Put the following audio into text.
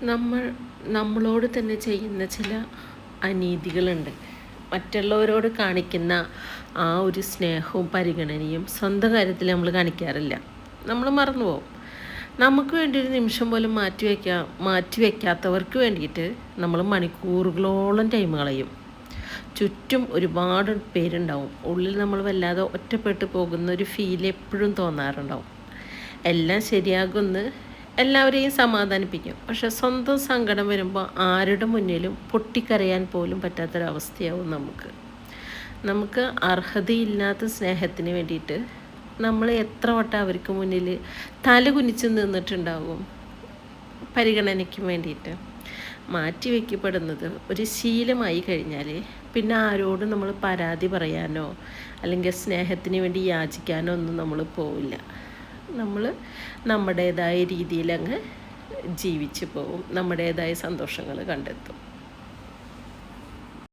നമ്മൾ നമ്മളോട് തന്നെ ചെയ്യുന്ന ചില അനീതികളുണ്ട്. മറ്റുള്ളവരോട് കാണിക്കുന്ന ആ ഒരു സ്നേഹവും പരിഗണനയും സ്വന്തം കാര്യത്തിൽ നമ്മൾ കാണിക്കാറില്ല. നമ്മൾ മറന്നുപോകും. നമുക്ക് വേണ്ടി ഒരു നിമിഷം പോലും മാറ്റിവെക്കാത്തവർക്ക് വേണ്ടിയിട്ട് നമ്മൾ മണിക്കൂറുകളോളം ടൈം കളയും. ചുറ്റും ഒരുപാട് പേരുണ്ടാവും. ഉള്ളിൽ നമ്മൾ വല്ലാതെ ഒറ്റപ്പെട്ടു പോകുന്ന ഒരു ഫീൽ എപ്പോഴും തോന്നാറുണ്ടാവും. എല്ലാം ശരിയാകുമെന്ന് എല്ലാവരെയും സമാധാനിപ്പിക്കും. പക്ഷെ സ്വന്തം സങ്കടം വരുമ്പോൾ ആരുടെ മുന്നിലും പൊട്ടിക്കരയാൻ പോലും പറ്റാത്തൊരവസ്ഥയാവും നമുക്ക് അർഹതയില്ലാത്ത സ്നേഹത്തിന് വേണ്ടിയിട്ട് നമ്മൾ എത്ര വട്ടം അവർക്ക് മുന്നിൽ തല കുനിച്ച് നിന്നിട്ടുണ്ടാവും. പരിഗണനയ്ക്ക് വേണ്ടിയിട്ട് മാറ്റിവെക്കപ്പെടുന്നത് ഒരു ശീലമായി കഴിഞ്ഞാൽ പിന്നെ ആരോടും നമ്മൾ പരാതി പറയാനോ അല്ലെങ്കിൽ സ്നേഹത്തിന് വേണ്ടി യാചിക്കാനോ ഒന്നും നമ്മൾ പോവില്ല. നമ്മൾ നമ്മുടേതായ രീതിയിൽ അങ്ങ് ജീവിച്ചു പോവും. നമ്മുടേതായ സന്തോഷങ്ങൾ കണ്ടെത്തും.